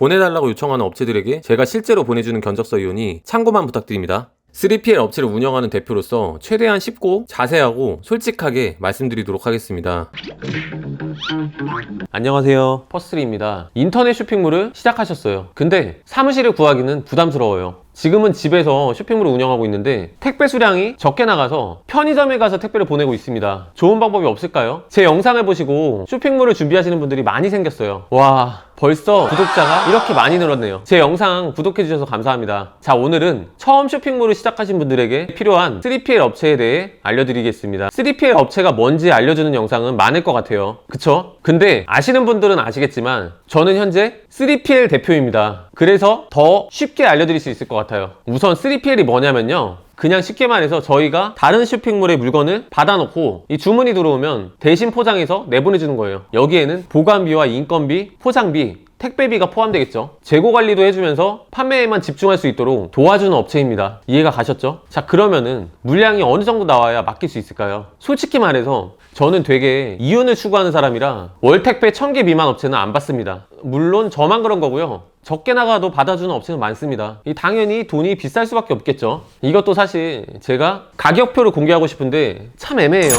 보내달라고 요청하는 업체들에게 제가 실제로 보내주는 견적서 이오니 참고만 부탁드립니다. 3PL 업체를 운영하는 대표로서 최대한 쉽고 자세하고 솔직하게 말씀드리도록 하겠습니다. 안녕하세요, 퍼스트리입니다. 인터넷 쇼핑몰을 시작하셨어요. 근데 사무실을 구하기는 부담스러워요. 지금은 집에서 쇼핑몰을 운영하고 있는데 택배 수량이 적게 나가서 편의점에 가서 택배를 보내고 있습니다. 좋은 방법이 없을까요? 제 영상을 보시고 쇼핑몰을 준비하시는 분들이 많이 생겼어요. 와, 벌써 구독자가 이렇게 많이 늘었네요. 제 영상 구독해주셔서 감사합니다. 자, 오늘은 처음 쇼핑몰을 시작하신 분들에게 필요한 3PL 업체에 대해 알려드리겠습니다. 3PL 업체가 뭔지 알려주는 영상은 많을 것 같아요. 그쵸? 근데 아시는 분들은 아시겠지만 저는 현재 3PL 대표입니다. 그래서 더 쉽게 알려드릴 수 있을 것 같아요. 우선 3PL이 뭐냐면요, 그냥 쉽게 말해서 저희가 다른 쇼핑몰의 물건을 받아놓고 이 주문이 들어오면 대신 포장해서 내보내주는 거예요. 여기에는 보관비와 인건비, 포장비, 택배비가 포함되겠죠. 재고 관리도 해주면서 판매에만 집중할 수 있도록 도와주는 업체입니다. 이해가 가셨죠? 자, 그러면은 물량이 어느 정도 나와야 맡길 수 있을까요? 솔직히 말해서 저는 되게 이윤을 추구하는 사람이라 월 택배 1000개 미만 업체는 안 받습니다. 물론 저만 그런 거고요, 적게 나가도 받아주는 업체는 많습니다. 당연히 돈이 비쌀 수밖에 없겠죠. 이것도 사실 제가 가격표를 공개하고 싶은데 참 애매해요.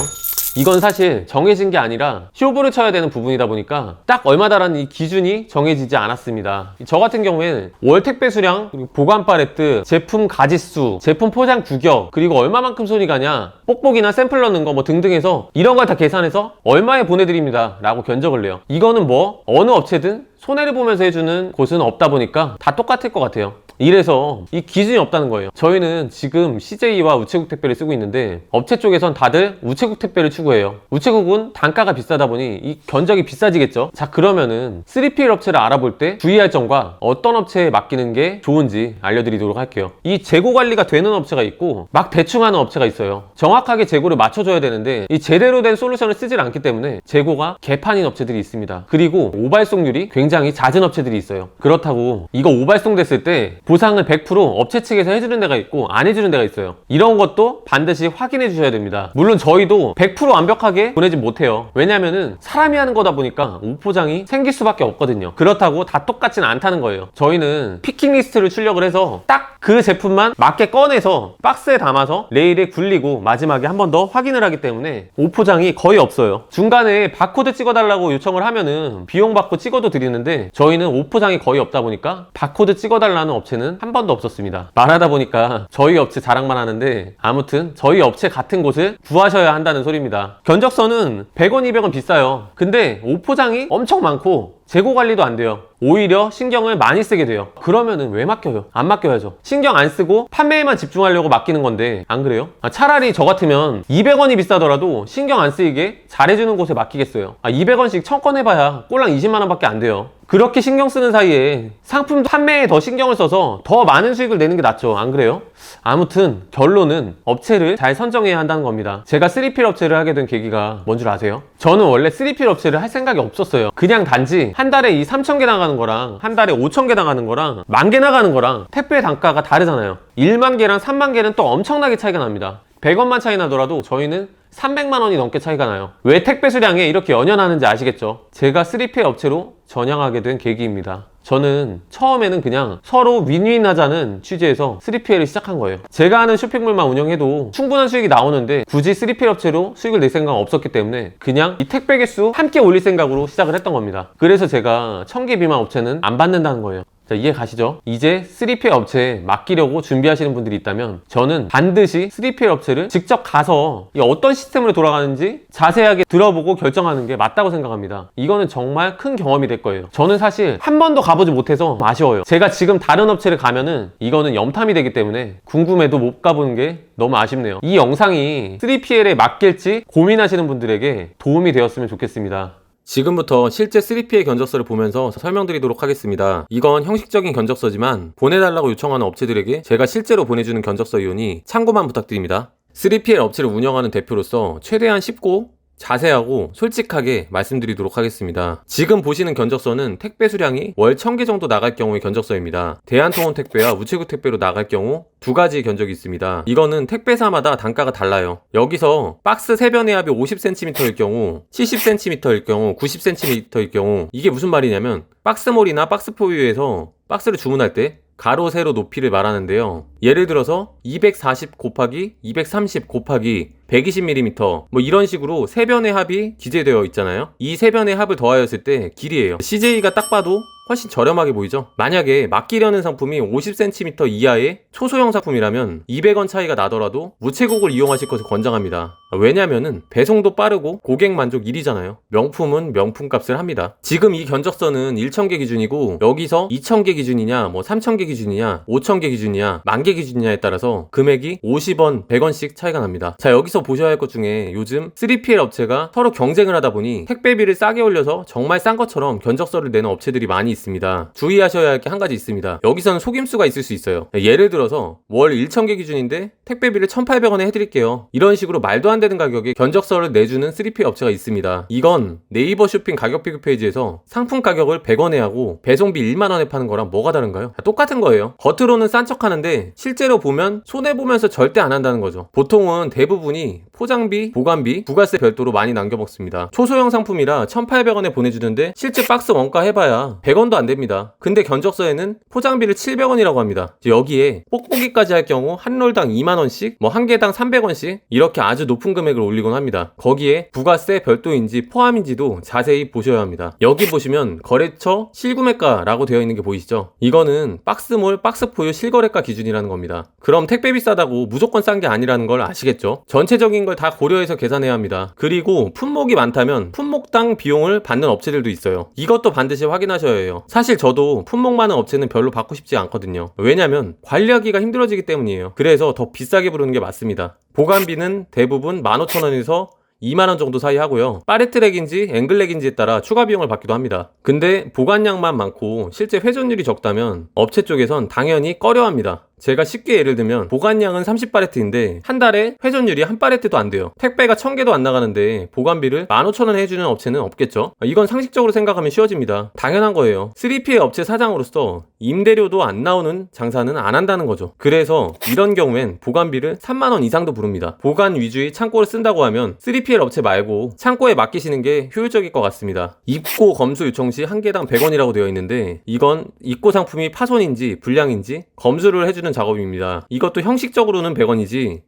이건 사실 정해진 게 아니라 쇼부를 쳐야 되는 부분이다 보니까 딱 얼마다라는 이 기준이 정해지지 않았습니다. 저 같은 경우에는 월 택배 수량, 그리고 보관 팔레트, 제품 가짓수, 제품 포장 규격, 그리고 얼마만큼 손이 가냐, 뽁뽁이나 샘플 넣는 거 뭐 등등 해서 이런 걸 다 계산해서 얼마에 보내드립니다 라고 견적을 내요. 이거는 뭐 어느 업체든 손해를 보면서 해주는 곳은 없다 보니까 다 똑같을 것 같아요. 이래서 이 기준이 없다는 거예요. 저희는 지금 CJ와 우체국 택배를 쓰고 있는데 업체 쪽에선 다들 우체국 택배를 추구해요. 우체국은 단가가 비싸다 보니 이 견적이 비싸지겠죠. 자, 그러면은 3PL 업체를 알아볼 때 주의할 점과 어떤 업체에 맡기는 게 좋은지 알려드리도록 할게요. 이 재고 관리가 되는 업체가 있고 막 대충 하는 업체가 있어요. 정확하게 재고를 맞춰줘야 되는데 이 제대로 된 솔루션을 쓰질 않기 때문에 재고가 개판인 업체들이 있습니다. 그리고 오발송률이 굉장히 잦은 업체들이 있어요. 그렇다고 이거 오발송 됐을 때 보상을 100% 업체 측에서 해주는 데가 있고 안 해주는 데가 있어요. 이런 것도 반드시 확인해 주셔야 됩니다. 물론 저희도 100% 완벽하게 보내지 못해요. 왜냐면은 사람이 하는 거다 보니까 오포장이 생길 수밖에 없거든요. 그렇다고 다 똑같진 않다는 거예요. 저희는 피킹 리스트를 출력을 해서 딱 그 제품만 맞게 꺼내서 박스에 담아서 레일에 굴리고 마지막에 한 번 더 확인을 하기 때문에 오포장이 거의 없어요. 중간에 바코드 찍어달라고 요청을 하면은 비용 받고 찍어도 드리는데 저희는 오포장이 거의 없다 보니까 바코드 찍어달라는 업체는 한 번도 없었습니다. 말하다 보니까 저희 업체 자랑만 하는데 아무튼 저희 업체 같은 곳을 구하셔야 한다는 소리입니다. 견적서는 100원, 200원 비싸요. 근데 오포장이 엄청 많고 재고 관리도 안 돼요. 오히려 신경을 많이 쓰게 돼요. 그러면은 왜 맡겨요? 안 맡겨야죠. 신경 안 쓰고 판매에만 집중하려고 맡기는 건데 안 그래요? 차라리 저 같으면 200원이 비싸더라도 신경 안 쓰이게 잘해주는 곳에 맡기겠어요. 200원씩 1000건 해봐야 꼴랑 20만원 밖에 안 돼요. 그렇게 신경 쓰는 사이에 상품 판매에 더 신경을 써서 더 많은 수익을 내는 게 낫죠. 안 그래요? 아무튼 결론은 업체를 잘 선정해야 한다는 겁니다. 제가 3PL 업체를 하게 된 계기가 뭔 줄 아세요? 저는 원래 3PL 업체를 할 생각이 없었어요. 그냥 단지 한 달에 이 3000개 나가는 거랑 한 달에 5000개 나가는 거랑 10,000개 나가는 거랑 택배 단가가 다르잖아요. 1만 개랑 3만 개는 또 엄청나게 차이가 납니다. 100원만 차이 나더라도 저희는 300만 원이 넘게 차이가 나요. 왜 택배 수량에 이렇게 연연하는지 아시겠죠? 제가 3PL 업체로 전향하게 된 계기입니다. 저는 처음에는 그냥 서로 윈윈 하자는 취지에서 3PL을 시작한 거예요. 제가 하는 쇼핑몰만 운영해도 충분한 수익이 나오는데 굳이 3PL 업체로 수익을 낼 생각은 없었기 때문에 그냥 이 택배 개수 함께 올릴 생각으로 시작을 했던 겁니다. 그래서 제가 1000개 미만 업체는 안 받는다는 거예요. 자, 이해 가시죠? 이제 3PL 업체에 맡기려고 준비하시는 분들이 있다면 저는 반드시 3PL 업체를 직접 가서 어떤 시스템으로 돌아가는지 자세하게 들어보고 결정하는 게 맞다고 생각합니다. 이거는 정말 큰 경험이 될 거예요. 저는 사실 한 번도 가보지 못해서 아쉬워요. 제가 지금 다른 업체를 가면은 이거는 염탐이 되기 때문에 궁금해도 못 가보는 게 너무 아쉽네요. 이 영상이 3PL에 맡길지 고민하시는 분들에게 도움이 되었으면 좋겠습니다. 지금부터 실제 3PL 견적서를 보면서 설명드리도록 하겠습니다. 이건 형식적인 견적서지만 보내달라고 요청하는 업체들에게 제가 실제로 보내주는 견적서이오니 참고만 부탁드립니다. 3PL 업체를 운영하는 대표로서 최대한 쉽고 자세하고 솔직하게 말씀드리도록 하겠습니다. 지금 보시는 견적서는 택배 수량이 월 1000개 정도 나갈 경우의 견적서입니다. 대한통운택배와 우체국 택배로 나갈 경우 두 가지 견적이 있습니다. 이거는 택배사마다 단가가 달라요. 여기서 박스 세변의 합이 50cm일 경우, 70cm일 경우, 90cm일 경우, 이게 무슨 말이냐면 박스몰이나 박스포유에서 박스를 주문할 때 가로 세로 높이를 말하는데요. 예를 들어서 240 곱하기 230 곱하기 120mm 뭐 이런 식으로 세 변의 합이 기재되어 있잖아요. 이 세 변의 합을 더하였을 때 길이에요. CJ가 딱 봐도 훨씬 저렴하게 보이죠? 만약에 맡기려는 상품이 50cm 이하의 초소형 상품이라면 200원 차이가 나더라도 우체국을 이용하실 것을 권장합니다. 왜냐면은 배송도 빠르고 고객 만족 1위잖아요. 명품은 명품 값을 합니다. 지금 이 견적서는 1000개 기준이고 여기서 2000개 기준이냐 뭐 3000개 기준이냐 5000개 기준이냐 10,000개 기준이냐에 따라서 금액이 50원 100원씩 차이가 납니다. 자, 여기서 보셔야 할 것 중에 요즘 3PL 업체가 서로 경쟁을 하다 보니 택배비를 싸게 올려서 정말 싼 것처럼 견적서를 내는 업체들이 많이 있습니다. 주의하셔야 할 게 한 가지 있습니다. 여기서는 속임수가 있을 수 있어요. 예를 들어서 월 1000개 기준인데 택배비를 1800원에 해드릴게요. 이런 식으로 말도 안 되는 가격에 견적서를 내주는 3PL 업체가 있습니다. 이건 네이버 쇼핑 가격 비교 페이지에서 상품 가격을 100원에 하고 배송비 1만원에 파는 거랑 뭐가 다른가요? 똑같은 거예요. 겉으로는 싼 척 하는데 실제로 보면 손해보면서 절대 안 한다는 거죠. 보통은 대부분이 포장비, 보관비, 부가세 별도로 많이 남겨먹습니다. 초소형 상품이라 1800원에 보내주는데 실제 박스 원가 해봐야 100원도 안 됩니다. 근데 견적서에는 포장비를 700원이라고 합니다. 여기에 뽁뽁이까지 할 경우 한 롤당 2만원씩, 뭐 한 개당 300원씩 이렇게 아주 높은 금액을 올리곤 합니다. 거기에 부가세 별도인지 포함인지도 자세히 보셔야 합니다. 여기 보시면 거래처 실구매가라고 되어 있는 게 보이시죠? 이거는 박스몰, 박스포유 실거래가 기준이라는 겁니다. 그럼 택배비 싸다고 무조건 싼 게 아니라는 걸 아시겠죠? 전체적인 걸 다 고려해서 계산해야 합니다. 그리고 품목이 많다면 품목당 비용을 받는 업체들도 있어요. 이것도 반드시 확인하셔야 해요. 사실 저도 품목 많은 업체는 별로 받고 싶지 않거든요. 왜냐면 관리하기가 힘들어지기 때문이에요. 그래서 더 비싸게 부르는 게 맞습니다. 보관비는 대부분 15,000원에서 2만원 정도 사이 하고요. 파레트랙인지 앵글랙인지에 따라 추가 비용을 받기도 합니다. 근데 보관량만 많고 실제 회전율이 적다면 업체 쪽에선 당연히 꺼려합니다. 제가 쉽게 예를 들면 보관량은 30파레트인데 한 달에 회전율이 한 파레트도 안 돼요. 택배가 1000개도 안 나가는데 보관비를 15,000원에 해주는 업체는 없겠죠. 이건 상식적으로 생각하면 쉬워집니다. 당연한 거예요. 3PL 업체 사장으로서 임대료도 안 나오는 장사는 안 한다는 거죠. 그래서 이런 경우엔 보관비를 3만원 이상도 부릅니다. 보관 위주의 창고를 쓴다고 하면 3PL 업체 말고 창고에 맡기시는 게 효율적일 것 같습니다. 입고 검수 요청 시 한 개당 100원이라고 되어 있는데 이건 입고 상품이 파손인지 불량인지 검수를 해주는 작업입니다. 이것도 형식적으로는 100원이지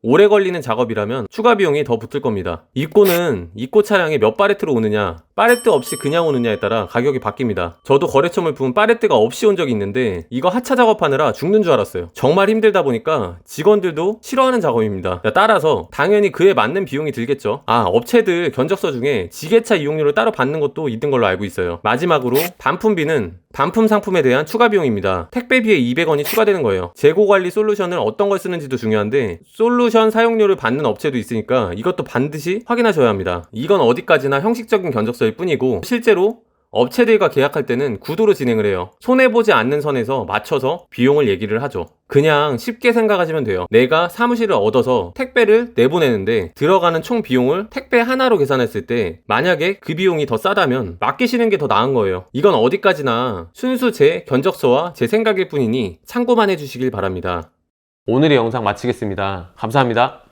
오래 걸리는 작업이라면 추가 비용이 더 붙을 겁니다. 입고는 입고 차량이 몇 파레트로 오느냐, 파레트 없이 그냥 오느냐에 따라 가격이 바뀝니다. 저도 거래처 물품 파레트가 없이 온 적이 있는데 이거 하차 작업하느라 죽는 줄 알았어요. 정말 힘들다 보니까 직원들도 싫어하는 작업입니다. 따라서 당연히 그에 맞는 비용이 들겠죠. 업체들 견적서 중에 지게차 이용료를 따로 받는 것도 있는 걸로 알고 있어요. 마지막으로 반품비는 반품 상품에 대한 추가 비용입니다. 택배비에 200원이 추가되는 거예요. 재고관리 솔루션을 어떤 걸 쓰는지도 중요한데 솔루션 사용료를 받는 업체도 있으니까 이것도 반드시 확인하셔야 합니다. 이건 어디까지나 형식적인 견적서일 뿐이고 실제로 업체들과 계약할 때는 구도로 진행을 해요. 손해보지 않는 선에서 맞춰서 비용을 얘기를 하죠. 그냥 쉽게 생각하시면 돼요. 내가 사무실을 얻어서 택배를 내보내는데 들어가는 총 비용을 택배 하나로 계산했을 때 만약에 그 비용이 더 싸다면 맡기시는 게 더 나은 거예요. 이건 어디까지나 순수 제 견적서와 제 생각일 뿐이니 참고만 해주시길 바랍니다. 오늘의 영상 마치겠습니다. 감사합니다.